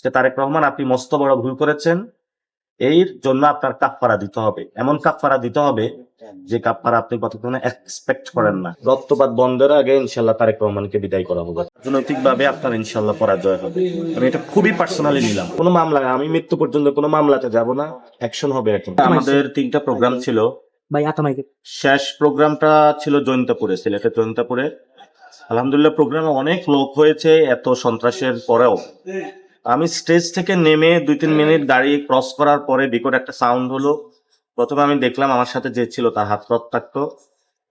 যে তারেক রহমান আপনি মস্ত বড় ভুল করেছেন, এর জন্য আপনার কাফফারা দিতে হবে, এমন কাফফারা দিতে হবে যে কাফফারা আপনি কতক্ষণে এক্সপেক্ট করেন না। রক্তপাত বন্ধের আগে ইনশাল্লাহ তারেক রহমানকে বিদায় করা হবে। রাজনৈতিক ভাবে আপনার ইনশাল্লাহ পরাজয় হবে। আমি এটা খুবই পার্সোনালি নিলাম। কোনো মামলা, আমি মৃত্যু পর্যন্ত কোনো মামলাতে যাব না, অ্যাকশন হবে এখন। আমাদের 3টা প্রোগ্রাম ছিল ভাই আতামাইকে শেষ প্রোগ্রামটা ছিল জৈন্তাপুরে, সিলেটের জৈন্তাপুরে। আলহামদুলিল্লাহ প্রোগ্রামে অনেক লোক হয়েছে, এত সন্ত্রাসের পরেও আমি স্টেজ থেকে নেমে 2-3 মিনিট গাড়ি ক্রস করার পরে বিকট একটা সাউন্ড হলো। প্রথমে আমি দেখলাম আমার সাথে যে ছিল তার হাত রক্তাক্ত,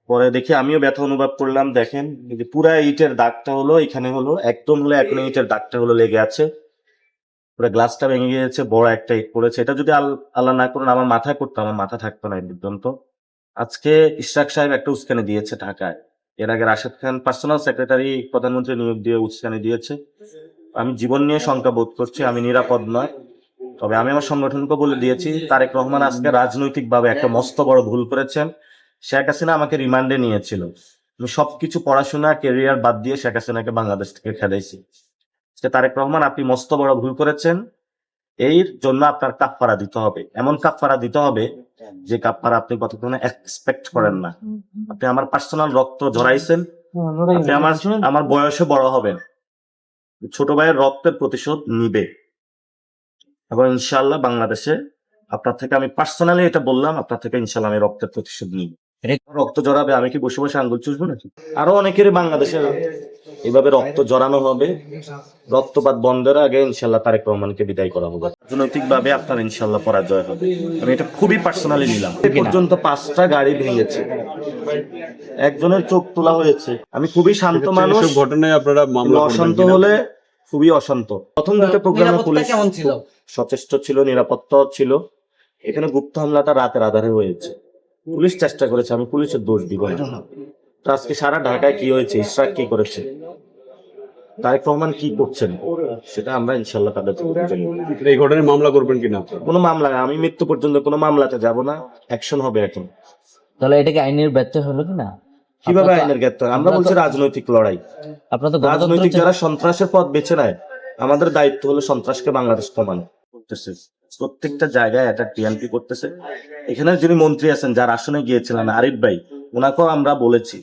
পরে দেখি আমিও ব্যথা অনুভব করলাম। দেখেন এই যে পুরা ইটের দাগটা হলো, এখানে হলো একদম হলো, এখন ইটের দাগটা হলো লেগে আছে, পুরো গ্লাসটা ভেঙে গিয়েছে, বড় একটা ইট পড়েছে। এটা যদি আল্লাহ না করুন আমার মাথায় পড়তো, আমার মাথা থাকতো না এই পর্যন্ত। আজকে ইশরাক সাহেব একটা উস্কানি দিয়েছে ঢাকায়, এর আগে রাশেদ খান পার্সোনাল সেক্রেটারি প্রধানমন্ত্রী নিয়োগ দিয়ে উস্কানি দিয়েছে। আমি জীবন নিয়ে শঙ্কা বোধ করছি, আমি নিরাপদ নয়। তবে আমি আমার সংগঠনকে বলে দিয়েছি, তারেক রহমান আজকে রাজনৈতিক ভাবে একটা মস্ত বড় ভুল করেছেন। শেখ হাসিনা আমাকে রিমান্ডে নিয়েছিল, আমি সবকিছু পড়াশোনা ক্যারিয়ার বাদ দিয়ে শেখ হাসিনাকে বাংলাদেশ থেকে খেদাইছি। তারেক রহমান আপনি মস্ত বড় ভুল করেছেন, এর জন্য আপনার কাফফারা দিতে হবে, এমন কাফফারা দিতে হবে যে কাফফারা আপনি কতক্ষণে এক্সপেক্ট করেন না। আপনি আমার পার্সোনাল রক্ত ঝরাইছেন, আপনি আমার বয়সে বড় হবেন, ছোট ভাইয়ের রক্তের প্রতিশোধ নিবে এবং ইনশাআল্লাহ বাংলাদেশে আপনার থেকে, আমি পার্সোনালি এটা বললাম, আপনার থেকে ইনশাআল্লাহ আমি রক্তের প্রতিশোধ নিব। রক্ত জড়াবে, আমি কি বসে বসে আঙ্গুল চুষবো নাকি? আরো অনেকেরই বাংলাদেশে এইভাবে রক্ত জড়ানো হবে। রক্তপাত বন্ধের আগে ইনশাল্লাহ তারেক রহমানকে বিদায় করা হবে। রাজনৈতিক ভাবে আপনার ইনশাল্লাহ পরাজয় হবে। আমি এটা খুবই পার্সোনালি নিলাম। এ পর্যন্ত 5টা গাড়ি ভেঙেছে, একজনের চোখ তোলা হয়েছে। আমি খুবই শান্ত মানুষ, ঘটনায় আপনারা মামলা অশান্ত হলে খুবই অশান্ত। প্রথম 2টা প্রোগ্রামে পুলিশ সচেষ্ট ছিল, নিরাপত্তা ছিল। এখানে গুপ্ত হামলাটা রাতের আধারে হয়েছে, পুলিশ চেষ্টা করেছে, আমি পুলিশের দোষ দিব না। তো আজকে সারা ঢাকায় কি হয়েছে, ইশরাক কি করেছে, তারেক রহমান কি করছেন, সেটা আমরা ইনশাল্লাহ তাদের এই ঘটনায় মামলা করবেন কিনা? কোনো মামলা, আমি মৃত্যু পর্যন্ত কোনো মামলাতে যাব না, অ্যাকশন হবে এখন। তাহলে এটাকে আইনের ব্যর্থ হলো কিনা? কিভাবে আইনের গ্রেপ্ত? আমরা বলছি রাজনৈতিক লড়াই। আপনার তো রাজনৈতিক যারা সন্ত্রাসের পথ বেছে নেয়, আমাদের দায়িত্ব হলো সন্ত্রাসকে বাংলাদেশ কমানো। করতেছে প্রত্যেকটা জায়গায় অ্যাটাক বিএনপি করতেছে। এখানে যিনি মন্ত্রী আছেন, যার আসনে গিয়েছিলেন আরিফ ভাই, ওনাকেও আমরা বলেছি,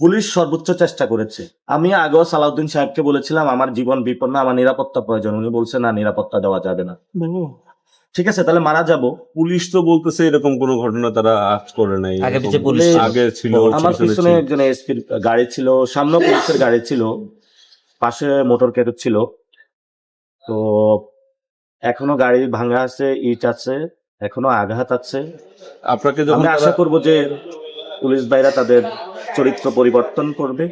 পুলিশ সর্বোচ্চ চেষ্টা করেছে। আমি আগেও সালাউদ্দিন সাহেবকে বলেছিলাম আমার জীবন বিপন্ন, আমার নিরাপত্তা প্রয়োজন। উনি বলছে না, নিরাপত্তা দেওয়া যাবে না। ঠিক আছে, তাহলে মারা যাব। পুলিশ তো বলতেছে এরকম কোন ঘটনা তারা আজ করে নাই, আগে ছিল। আমার পিছনে একজন এসপির গাড়ি ছিল, সামনে পুলিশের গাড়ি ছিল, পাশে মোটর ক্যারেট ছিল। তো এখনো গাড়ি ভাঙা আছে, ইট আছে, এখনো আঘাত আছে। আপনাকে আমি আশা করবো যে পুলিশ ভাইরা তাদের চরিত্র পরিবর্তন করবে।